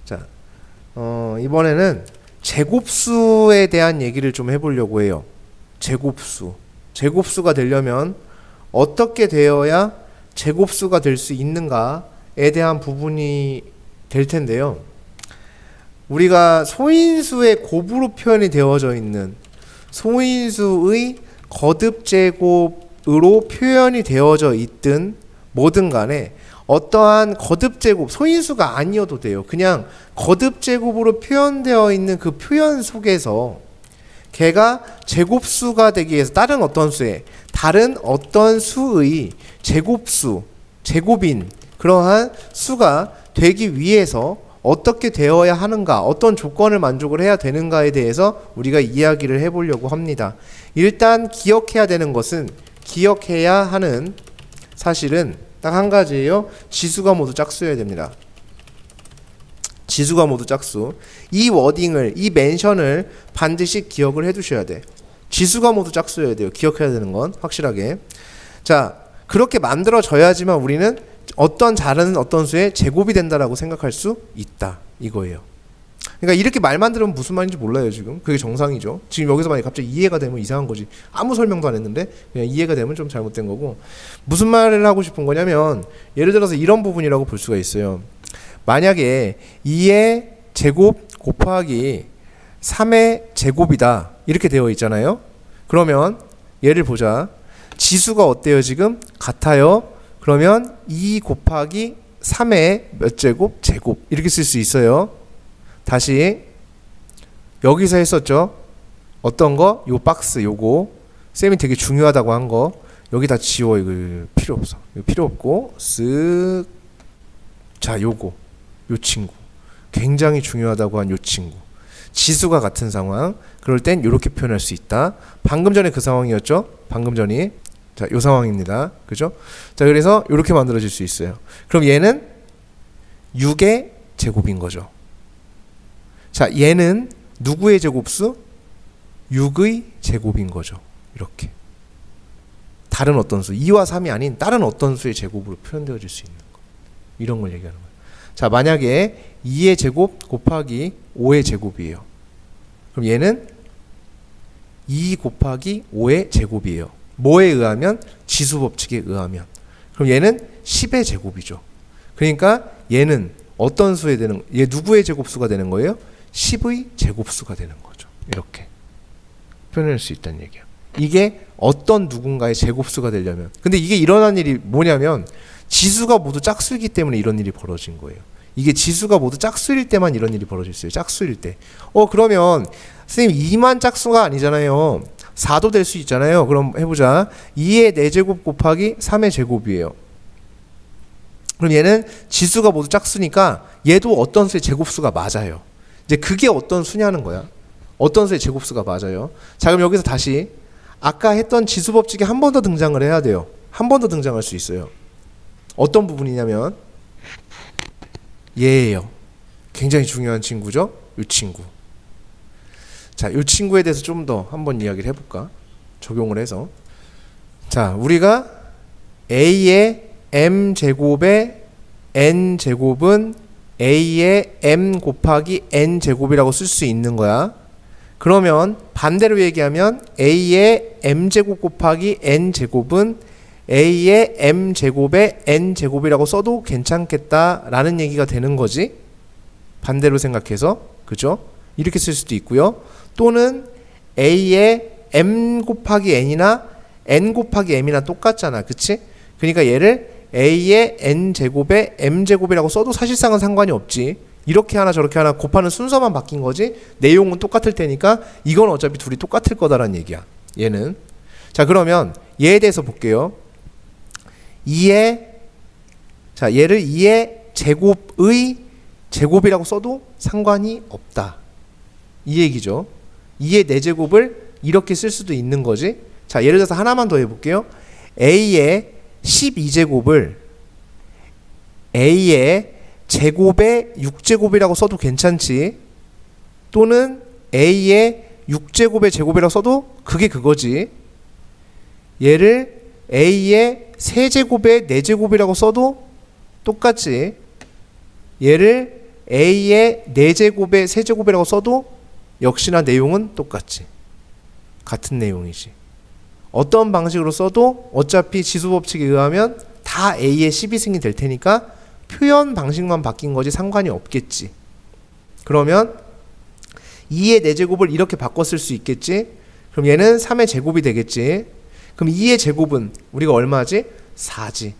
자, 이번에는 제곱수에 대한 얘기를 좀 해보려고 해요. 제곱수. 제곱수가 되려면 어떻게 되어야 제곱수가 될 수 있는가에 대한 부분이 될 텐데요. 우리가 소인수의 곱으로 표현이 되어져 있는 소인수의 거듭제곱으로 표현이 되어져 있든 뭐든 간에 어떠한 거듭제곱, 소인수가 아니어도 돼요. 그냥 거듭제곱으로 표현되어 있는 그 표현 속에서 걔가 제곱수가 되기 위해서 다른 어떤 수의 제곱수, 제곱인 그러한 수가 되기 위해서 어떻게 되어야 하는가, 어떤 조건을 만족을 해야 되는가에 대해서 우리가 이야기를 해보려고 합니다. 일단 기억해야 되는 것은, 기억해야 하는 사실은 딱 한 가지예요. 지수가 모두 짝수여야 됩니다. 지수가 모두 짝수. 이 워딩을, 이 멘션을 반드시 기억을 해 두셔야 돼. 지수가 모두 짝수여야 돼요. 기억해야 되는 건 확실하게. 자, 그렇게 만들어져야지만 우리는 어떤 다른 어떤 수의 제곱이 된다라고 생각할 수 있다, 이거예요. 그러니까 이렇게 말만 들으면 무슨 말인지 몰라요. 지금 그게 정상이죠. 지금 여기서 만약에 갑자기 이해가 되면 이상한 거지. 아무 설명도 안 했는데 그냥 이해가 되면 좀 잘못된 거고. 무슨 말을 하고 싶은 거냐면, 예를 들어서 이런 부분이라고 볼 수가 있어요. 만약에 2의 제곱 곱하기 3의 제곱이다 이렇게 되어 있잖아요. 그러면 얘를 보자. 지수가 어때요? 지금 같아요. 그러면 2 곱하기 3의 몇 제곱? 제곱. 이렇게 쓸 수 있어요. 다시 여기서 했었죠. 어떤 거? 요 박스 요거 쌤이 되게 중요하다고 한 거 여기 다 지워. 이거 필요 없어. 이거 필요 없고 쓱. 자, 요거 요 친구 굉장히 중요하다고 한 요 친구, 지수가 같은 상황, 그럴 땐 요렇게 표현할 수 있다. 방금 전에 그 상황이었죠. 방금 전이. 자, 요 상황입니다. 그죠? 자, 그래서 요렇게 만들어질 수 있어요. 그럼 얘는 6의 제곱인 거죠. 자, 얘는 누구의 제곱수? 6의 제곱인 거죠. 이렇게. 다른 어떤 수, 2와 3이 아닌 다른 어떤 수의 제곱으로 표현되어질 수 있는 거. 이런 걸 얘기하는 거예요. 자, 만약에 2의 제곱 곱하기 5의 제곱이에요. 그럼 얘는 2 곱하기 5의 제곱이에요. 뭐에 의하면? 지수 법칙에 의하면. 그럼 얘는 10의 제곱이죠. 그러니까 얘는 어떤 수에 되는, 얘 누구의 제곱수가 되는 거예요? 10의 제곱수가 되는 거죠. 이렇게 표현할 수 있다는 얘기야. 이게 어떤 누군가의 제곱수가 되려면. 근데 이게 일어난 일이 뭐냐면 지수가 모두 짝수이기 때문에 이런 일이 벌어진 거예요. 이게 지수가 모두 짝수일 때만 이런 일이 벌어질 수 있어요. 짝수일 때. 그러면 선생님 2만 짝수가 아니잖아요. 4도 될 수 있잖아요. 그럼 해보자. 2의 4제곱 곱하기 3의 제곱이에요. 그럼 얘는 지수가 모두 짝수니까 얘도 어떤 수의 제곱수가 맞아요. 이제 그게 어떤 수냐는 거야. 어떤 수의 제곱수가 맞아요. 자, 그럼 여기서 다시 아까 했던 지수 법칙에 한 번 더 등장을 해야 돼요. 한 번 더 등장할 수 있어요. 어떤 부분이냐면 얘예요. 굉장히 중요한 친구죠. 이 친구. 자, 이 친구에 대해서 좀 더 한번 이야기를 해볼까? 적용을 해서. 자, 우리가 A의 M제곱의 N제곱은 A의 M 곱하기 N제곱이라고 쓸 수 있는 거야. 그러면 반대로 얘기하면 A의 M제곱 곱하기 N제곱은 A의 M제곱의 N제곱이라고 써도 괜찮겠다라는 얘기가 되는 거지. 반대로 생각해서. 그죠? 이렇게 쓸 수도 있고요. 또는 A의 M 곱하기 N이나 N 곱하기 M이나 똑같잖아. 그치? 그러니까 얘를 A의 N제곱의 M제곱이라고 써도 사실상은 상관이 없지. 이렇게 하나 저렇게 하나 곱하는 순서만 바뀐 거지 내용은 똑같을 테니까 이건 어차피 둘이 똑같을 거다라는 얘기야. 얘는. 자, 그러면 얘에 대해서 볼게요. 2의, 자, 얘를 2의 제곱의 제곱이라고 써도 상관이 없다. 이 얘기죠. 2의 4제곱을 이렇게 쓸 수도 있는 거지. 자, 예를 들어서 하나만 더 해볼게요. A의 12제곱을 A의 제곱의 6제곱이라고 써도 괜찮지. 또는 A의 6제곱의 제곱이라고 써도 그게 그거지. 얘를 A의 세제곱의 4제곱이라고 써도 똑같지. 얘를 a의 4제곱의 세제곱이라고 써도 역시나 내용은 똑같지. 같은 내용이지. 어떤 방식으로 써도 어차피 지수법칙에 의하면 다 a의 12승이 될 테니까 표현 방식만 바뀐 거지 상관이 없겠지. 그러면 2의 4제곱을 이렇게 바꿔 쓸 수 있겠지. 그럼 얘는 3의 제곱이 되겠지. 그럼 2의 제곱은 우리가 얼마지? 4지.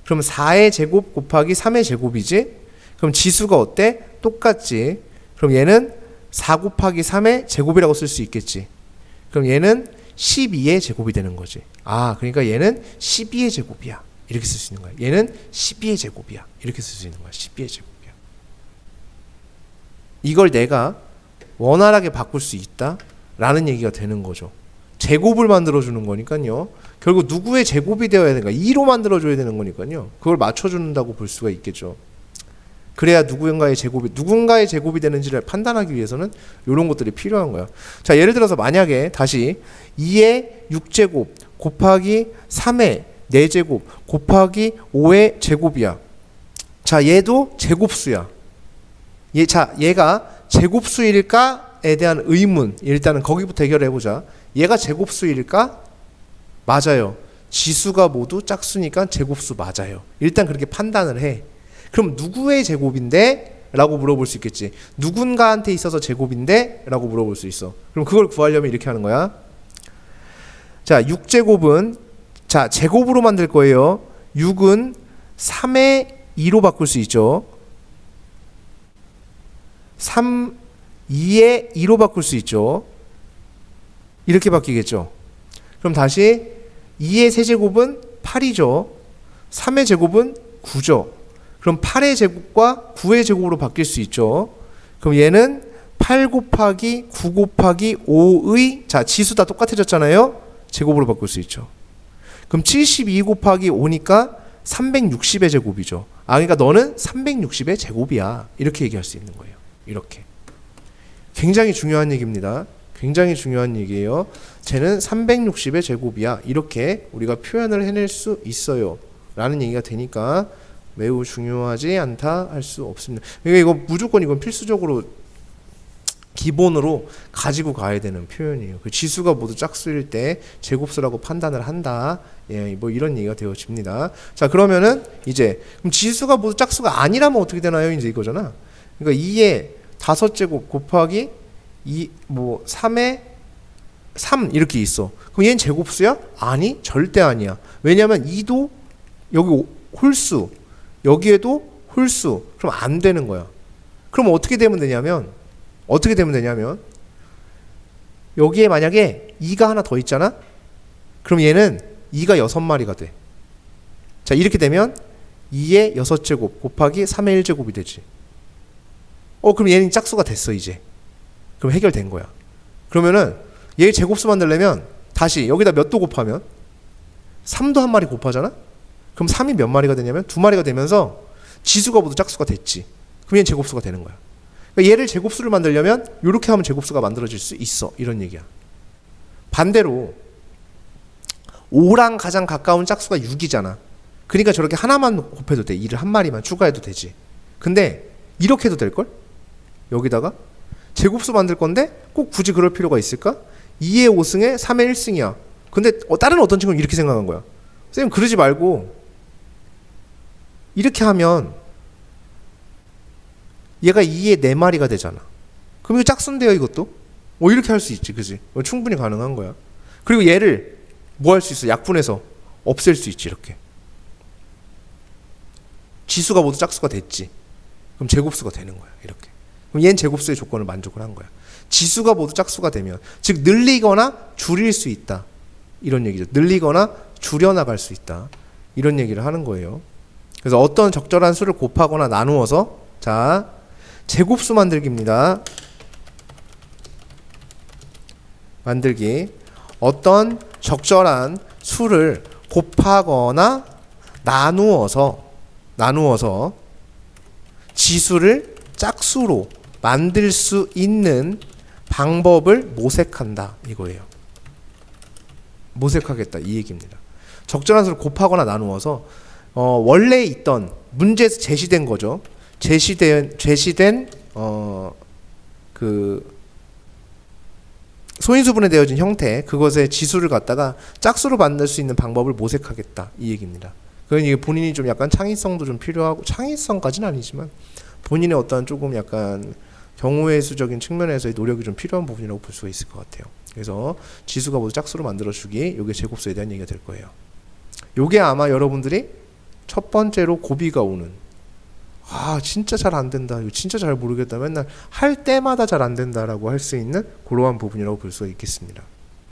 그럼 4의 제곱 곱하기 3의 제곱이지. 그럼 지수가 어때? 똑같지. 그럼 얘는 4 곱하기 3의 제곱이라고 쓸 수 있겠지. 그럼 얘는 12의 제곱이 되는 거지. 아, 그러니까 얘는 12의 제곱이야. 이렇게 쓸 수 있는 거야. 얘는 12의 제곱이야. 이렇게 쓸 수 있는 거야. 12의 제곱이야. 이걸 내가 원활하게 바꿀 수 있다? 라는 얘기가 되는 거죠. 제곱을 만들어주는 거니까요. 결국 누구의 제곱이 되어야 되는가? 2로 만들어줘야 되는 거니까요. 그걸 맞춰준다고 볼 수가 있겠죠. 그래야 누군가의 제곱이 되는지를 판단하기 위해서는 이런 것들이 필요한 거야. 자, 예를 들어서 만약에 다시 2의 6제곱 곱하기 3의 4제곱 곱하기 5의 제곱이야. 자, 얘도 제곱수야. 얘가 제곱수일까에 대한 의문, 일단은 거기부터 해결해보자. 얘가 제곱수일까? 맞아요. 지수가 모두 짝수니까 제곱수 맞아요. 일단 그렇게 판단을 해. 그럼 누구의 제곱인데? 라고 물어볼 수 있겠지. 누군가한테 있어서 제곱인데? 라고 물어볼 수 있어. 그럼 그걸 구하려면 이렇게 하는 거야. 자, 6제곱은 자, 제곱으로 만들 거예요. 6은 3의 2로 바꿀 수 있죠. 3, 2의 2로 바꿀 수 있죠. 이렇게 바뀌겠죠. 그럼 다시 2의 세제곱은 8이죠. 3의 제곱은 9죠. 그럼 8의 제곱과 9의 제곱으로 바뀔 수 있죠. 그럼 얘는 8 곱하기 9 곱하기 5의 자, 지수 다 똑같아졌잖아요. 제곱으로 바꿀 수 있죠. 그럼 72 곱하기 5니까 360의 제곱이죠. 아, 그러니까 너는 360의 제곱이야. 이렇게 얘기할 수 있는 거예요. 이렇게. 굉장히 중요한 얘기입니다. 굉장히 중요한 얘기예요. 쟤는 360의 제곱이야. 이렇게 우리가 표현을 해낼 수 있어요. 라는 얘기가 되니까 매우 중요하지 않다 할 수 없습니다. 그러니까 이거 무조건 이건 필수적으로 기본으로 가지고 가야 되는 표현이에요. 그 지수가 모두 짝수일 때 제곱수라고 판단을 한다. 예, 뭐 이런 얘기가 되어집니다. 자, 그러면은 이제 그럼 지수가 모두 짝수가 아니라면 어떻게 되나요? 이제 이거잖아. 그러니까 2의 5제곱 곱하기 3의 3 이렇게 있어. 그럼 얘는 제곱수야? 아니, 절대 아니야. 왜냐하면 2도 여기 홀수, 여기에도 홀수. 그럼 안 되는 거야. 그럼 어떻게 되면 되냐면 여기에 만약에 2가 하나 더 있잖아? 그럼 얘는 2가 6마리가 돼. 자, 이렇게 되면 2의 6제곱 곱하기 3의 1제곱이 되지. 그럼 얘는 짝수가 됐어 이제. 그럼 해결된 거야. 그러면은 얘 제곱수 만들려면 다시 여기다 몇 도 곱하면 3도 한 마리 곱하잖아? 그럼 3이 몇 마리가 되냐면 2마리가 되면서 지수가 모두 짝수가 됐지. 그럼 얘는 제곱수가 되는 거야. 그러니까 얘를 제곱수를 만들려면 이렇게 하면 제곱수가 만들어질 수 있어. 이런 얘기야. 반대로 5랑 가장 가까운 짝수가 6이잖아. 그러니까 저렇게 하나만 곱해도 돼. 2를 한 마리만 추가해도 되지. 근데 이렇게 해도 될걸? 여기다가 제곱수 만들 건데 꼭 굳이 그럴 필요가 있을까? 2의 5승에 3의 1승이야. 근데 다른 어떤 친구는 이렇게 생각한 거야. 선생님 그러지 말고 이렇게 하면 얘가 2의 4마리가 되잖아. 그럼 이거 짝수인데요 이것도? 이렇게 할 수 있지. 그지? 충분히 가능한 거야. 그리고 얘를 뭐 할 수 있어? 약분해서 없앨 수 있지. 이렇게. 지수가 모두 짝수가 됐지. 그럼 제곱수가 되는 거야. 이렇게. 그럼 얘는 제곱수의 조건을 만족을 한 거야. 지수가 모두 짝수가 되면 즉 늘리거나 줄일 수 있다. 이런 얘기죠. 늘리거나 줄여나갈 수 있다. 이런 얘기를 하는 거예요. 그래서 어떤 적절한 수를 곱하거나 나누어서 자 제곱수 만들기입니다. 만들기. 어떤 적절한 수를 곱하거나 나누어서 지수를 짝수로 만들 수 있는 방법을 모색한다 이거예요. 모색하겠다 이 얘기입니다. 적절한 수를 곱하거나 나누어서 원래 있던 문제에서 제시된 거죠. 제시된 그 소인수분해 되어진 형태, 그것의 지수를 갖다가 짝수로 만들 수 있는 방법을 모색하겠다, 이 얘기입니다. 그건 이게 본인이 좀 약간 창의성도 좀 필요하고, 창의성까지는 아니지만 본인의 어떤 조금 약간 경우의 수적인 측면에서의 노력이 좀 필요한 부분이라고 볼 수가 있을 것 같아요. 그래서 지수가 모두 짝수로 만들어주기, 요게 제곱수에 대한 얘기가 될 거예요. 요게 아마 여러분들이 첫 번째로 고비가 오는, 아 진짜 잘 안 된다, 이거 진짜 잘 모르겠다, 맨날 할 때마다 잘 안 된다라고 할 수 있는 그러한 부분이라고 볼 수가 있겠습니다.